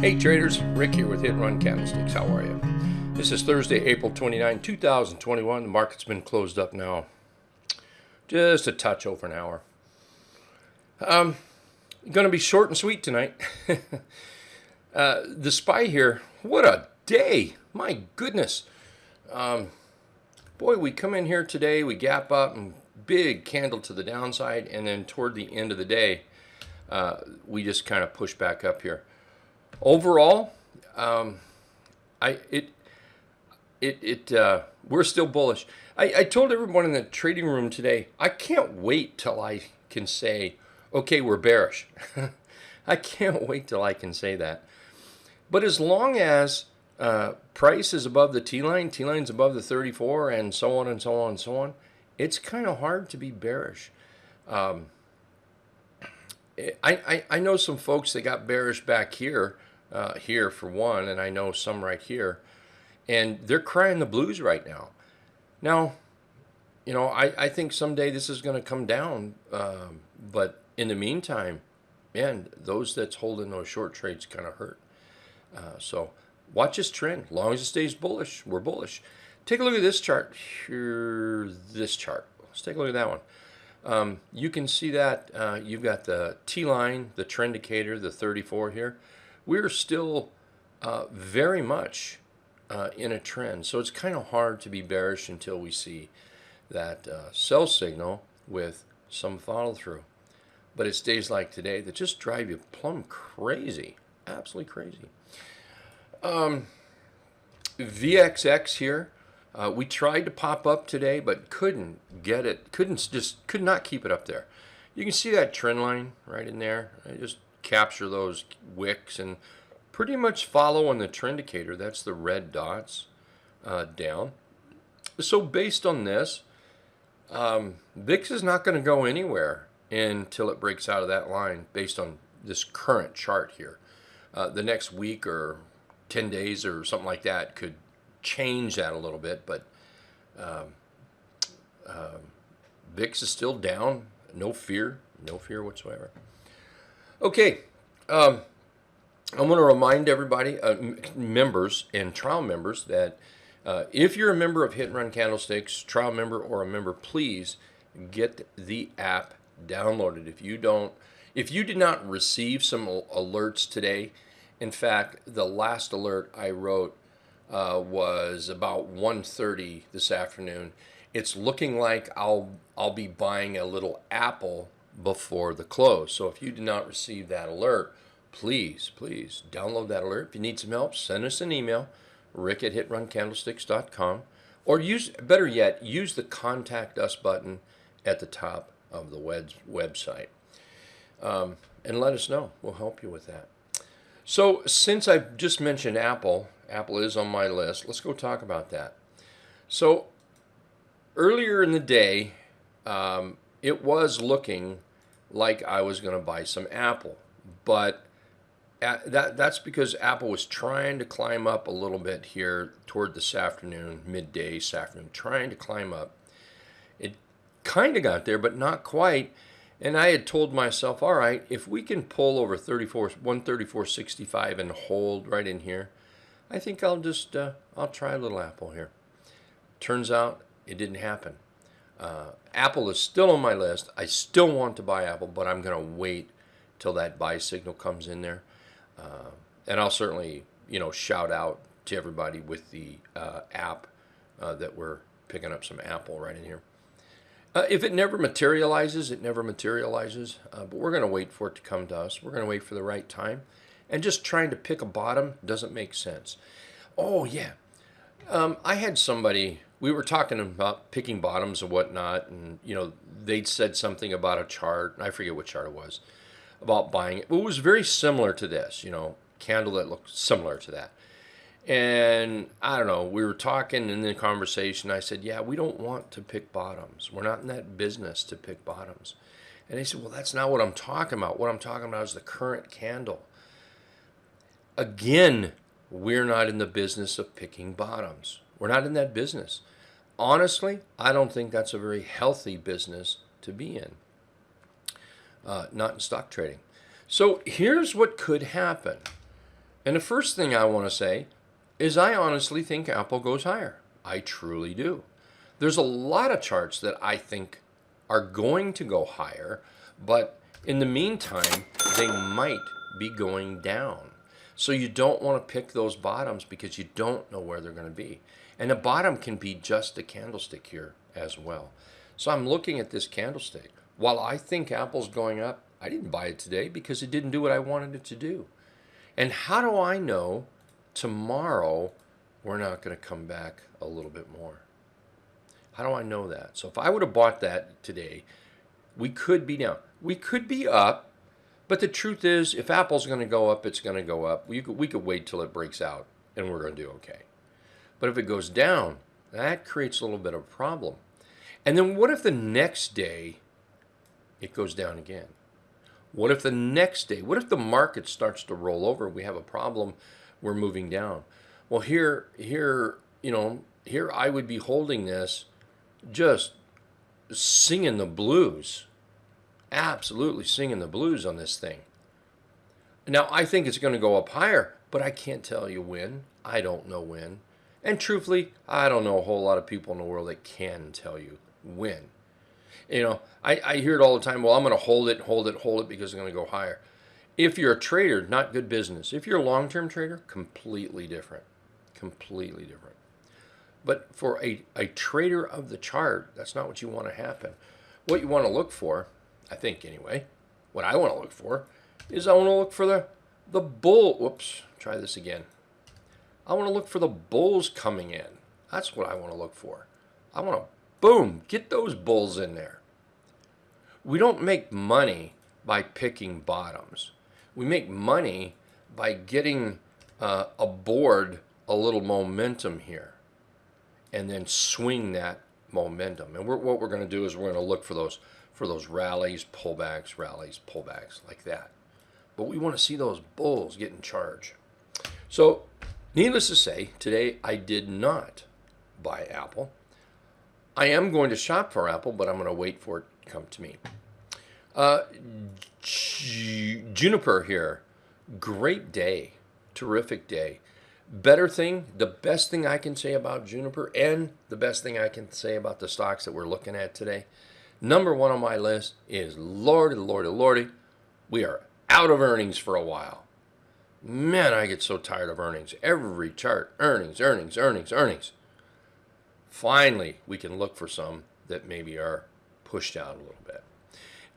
Hey traders, Rick here with Hit and Run Candlesticks. How are you? This is Thursday, April 29, 2021. The market's been closed up now just a touch over an hour. Going to be short and sweet tonight. The SPY here, what a day. My goodness. Boy, we come in here today, we gap up and big candle to the downside, and then toward the end of the day, we just kind of push back up here. Overall, we're still bullish. I told everyone in the trading room today, I can't wait till I can say, okay, we're bearish. I can't wait till I can say that. But as long as price is above the T-line, T-line's above the 34, and so on and so on and so on, it's kind of hard to be bearish. I know some folks that got bearish back here, here for one, and I know some right here, and they're crying the blues right now. Now, you know, I think someday this is going to come down, but in the meantime, man, those that's holding those short trades kind of hurt. So watch this trend. As long as it stays bullish, we're bullish. Take a look at this chart here, this chart. Let's take a look at that one. You can see that you've got the T-line, the Trendicator, the 34 here. We're still very much in a trend. So it's kind of hard to be bearish until we see that sell signal with some follow through. But it's days like today that just drive you plumb crazy, absolutely crazy. VXX here. We tried to pop up today, but couldn't get it. Could not keep it up there. You can see that trend line right in there. I just capture those wicks and pretty much follow on the Trendicator. That's the red dots down. So based on this, VIX is not going to go anywhere until it breaks out of that line based on this current chart here. The next week or 10 days or something like that could change that a little bit, but VIX is still down. No fear whatsoever. Okay, I want to remind everybody, members and trial members, that if you're a member of Hit and Run Candlesticks, trial member or a member, please get the app downloaded. If you did not receive some alerts today, in fact, the last alert I wrote was about 1:30 this afternoon. It's looking like I'll be buying a little apple before the close. So if you did not receive that alert, please download that alert. If you need some help, send us an email, rick@hitrun.candlesticks.com, or better yet, use the contact us button at the top of the website, and let us know. We'll help you with that. So since I've just mentioned Apple is on my list. Let's go talk about that. So earlier in the day, it was looking like I was going to buy some Apple, but that's because Apple was trying to climb up a little bit here toward this afternoon, midday this afternoon, trying to climb up. It kind of got there, but not quite. And I had told myself, all right, if we can pull over 134.65 and hold right in here, I think I'll just I'll try a little Apple here. Turns out it didn't happen. Apple is still on my list. I still want to buy Apple, but I'm going to wait till that buy signal comes in there. And I'll certainly, shout out to everybody with the app that we're picking up some Apple right in here. If it never materializes, it never materializes. But we're going to wait for it to come to us. We're going to wait for the right time. And just trying to pick a bottom doesn't make sense. Oh, yeah. I had somebody, we were talking about picking bottoms and whatnot, and, they'd said something about a chart. I forget what chart it was, about buying it. Well, it was very similar to this, candle that looked similar to that. And I don't know, we were talking in the conversation. I said, yeah, we don't want to pick bottoms. We're not in that business to pick bottoms. And they said, well, that's not what I'm talking about. What I'm talking about is the current candle. Again, we're not in the business of picking bottoms. We're not in that business. Honestly, I don't think that's a very healthy business to be in. Not in stock trading. So here's what could happen. And the first thing I want to say is I honestly think Apple goes higher. I truly do. There's a lot of charts that I think are going to go higher, but in the meantime, they might be going down. So you don't want to pick those bottoms because you don't know where they're going to be. And the bottom can be just a candlestick here as well. So I'm looking at this candlestick. While I think Apple's going up, I didn't buy it today because it didn't do what I wanted it to do. And how do I know tomorrow we're not going to come back a little bit more? How do I know that? So if I would have bought that today, we could be down. We could be up, but the truth is, if Apple's going to go up, it's going to go up. We could wait till it breaks out, and we're going to do okay. But if it goes down, that creates a little bit of a problem. And then what if the next day it goes down again? What if the next day, what if the market starts to roll over? We have a problem, we're moving down. Well, here I would be holding this, just singing the blues, absolutely singing the blues on this thing. Now, I think it's going to go up higher, but I can't tell you when. I don't know when. And truthfully, I don't know a whole lot of people in the world that can tell you when. I hear it all the time. Well, I'm going to hold it because it's going to go higher. If you're a trader, not good business. If you're a long-term trader, completely different. Completely different. But for a trader of the chart, that's not what you want to happen. What you want to look for, I think anyway, what I want to look for is I want to look for the bull. Whoops, try this again. I want to look for the bulls coming in. That's what I want to look for. I want to, boom, get those bulls in there. We don't make money by picking bottoms. We make money by getting aboard a little momentum here and then swing that momentum. And what we're going to do is we're going to look for those rallies, pullbacks, like that. But we want to see those bulls get in charge. So needless to say, today I did not buy Apple. I am going to shop for Apple, but I'm going to wait for it to come to me. Juniper here. Great day. Terrific day. The best thing I can say about Juniper and the best thing I can say about the stocks that we're looking at today, number one on my list is Lordy, we are out of earnings for a while. Man, I get so tired of earnings. Every chart, earnings. Finally, we can look for some that maybe are pushed out a little bit.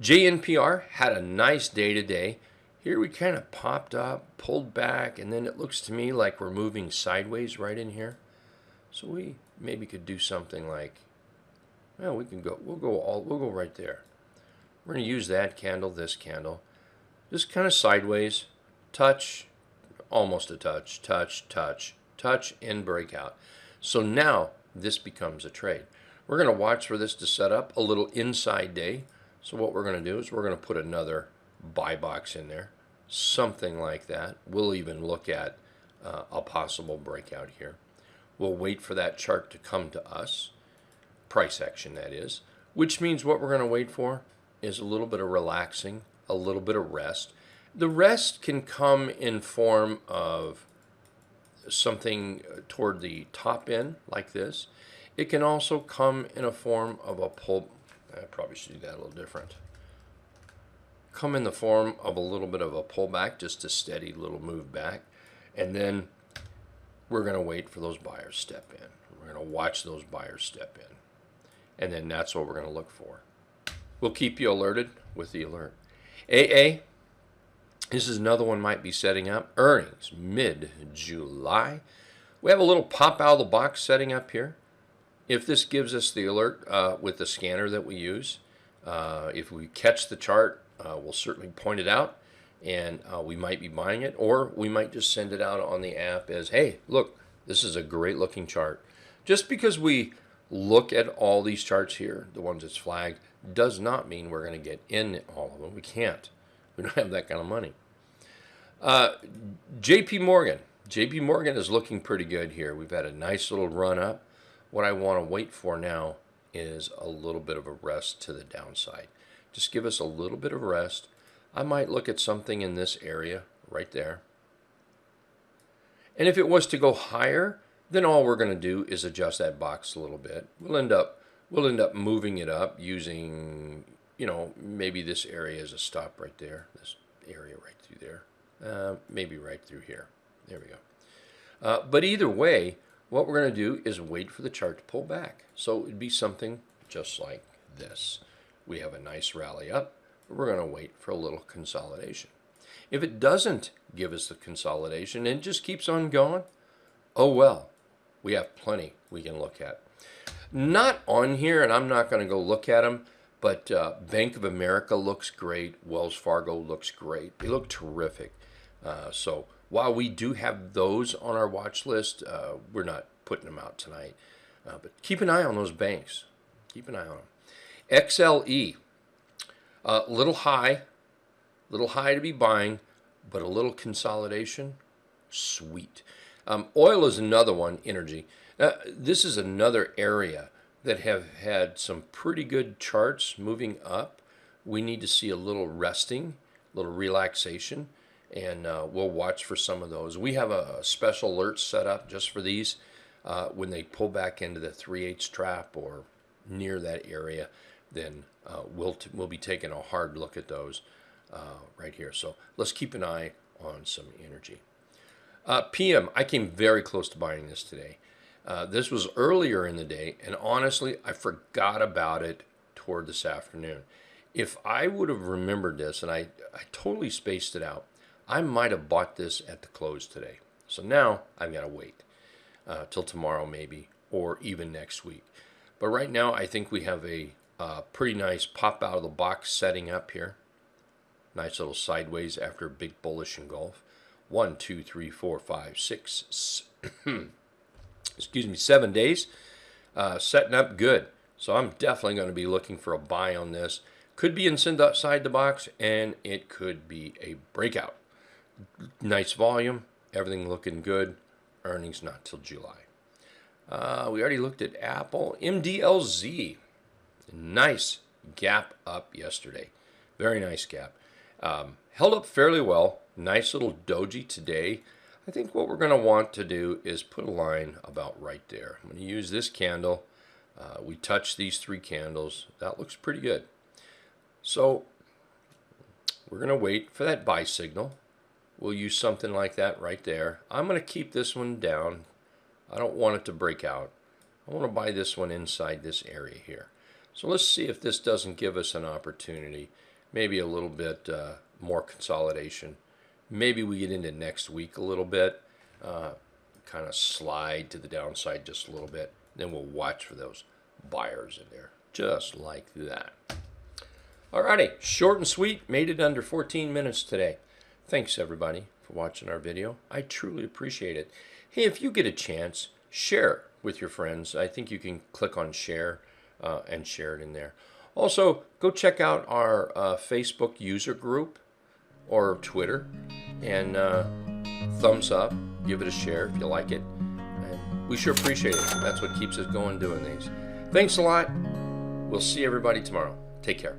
JNPR had a nice day today. Here we kind of popped up, pulled back, and then it looks to me like we're moving sideways right in here. So we maybe could do something like, well, we'll go right there. We're going to use that candle, this candle, just kind of sideways, touch, almost a touch, touch, and breakout. So now this becomes a trade. We're going to watch for this to set up a little inside day. So what we're going to do is we're going to put another buy box in there, something like that. We'll even look at a possible breakout here. We'll wait for that chart to come to us, price action that is, which means what we're going to wait for is a little bit of relaxing, a little bit of rest. The rest can come in form of something toward the top end like this. It can also come in a form of a pull. I probably should do that a little different. Come in the form of a little bit of a pullback, just a steady little move back. And then we're going to wait for those buyers step in. We're going to watch those buyers step in. And then that's what we're going to look for. We'll keep you alerted with the alert. AA, this is another one might be setting up. Earnings, mid-July. We have a little pop out of the box setting up here. If this gives us the alert with the scanner that we use, if we catch the chart, we'll certainly point it out, and we might be buying it, or we might just send it out on the app as, hey, look, this is a great looking chart. Just because we look at all these charts here, the ones that's flagged, does not mean we're going to get in all of them. We can't. We don't have that kind of money. JP Morgan. JP Morgan is looking pretty good here. We've had a nice little run up. What I want to wait for now is a little bit of a rest to the downside. Just give us a little bit of rest. I might look at something in this area right there. And if it was to go higher, then all we're going to do is adjust that box a little bit. We'll end up moving it up using, maybe this area as a stop right there. This area right through there. Maybe right through here. There we go. But either way, what we're going to do is wait for the chart to pull back. So it'd be something just like this. We have a nice rally up. We're going to wait for a little consolidation. If it doesn't give us the consolidation and just keeps on going, oh well, we have plenty we can look at. Not on here, and I'm not going to go look at them, but Bank of America looks great. Wells Fargo looks great. They look terrific. So while we do have those on our watch list, we're not putting them out tonight. But keep an eye on those banks. Keep an eye on them. XLE, little high to be buying, but a little consolidation, sweet. Oil is another one, energy. This is another area that have had some pretty good charts moving up. We need to see a little resting, a little relaxation, and we'll watch for some of those. We have a special alert set up just for these when they pull back into the 3/8 trap or near that area. Then we'll be taking a hard look at those right here. So let's keep an eye on some energy. PM, I came very close to buying this today. This was earlier in the day, and honestly, I forgot about it toward this afternoon. If I would have remembered this, and I totally spaced it out, I might have bought this at the close today. So now I've got to wait till tomorrow maybe, or even next week. But right now, I think we have a pretty nice pop out of the box setting up here. Nice little sideways after a big bullish engulf. 1, 2, 3, 4, 5, 6, 7 days. Setting up good. So I'm definitely going to be looking for a buy on this. Could be inside the box, and it could be a breakout. Nice volume. Everything looking good. Earnings not till July. We already looked at Apple. MDLZ. Nice gap up yesterday. Very nice gap. Held up fairly well. Nice little doji today. I think what we're going to want to do is put a line about right there. I'm going to use this candle. We touch these 3 candles. That looks pretty good. So we're going to wait for that buy signal. We'll use something like that right there. I'm going to keep this one down. I don't want it to break out. I want to buy this one inside this area here. So let's see if this doesn't give us an opportunity. Maybe a little bit more consolidation. Maybe we get into next week a little bit. Kind of slide to the downside just a little bit. Then we'll watch for those buyers in there. Just like that. Alrighty, short and sweet. Made it under 14 minutes today. Thanks everybody for watching our video. I truly appreciate it. Hey, if you get a chance, share it with your friends. I think you can click on share and share it in there. Also, go check out our Facebook user group or Twitter and thumbs up. Give it a share if you like it. And we sure appreciate it. That's what keeps us going doing these. Thanks a lot. We'll see everybody tomorrow. Take care.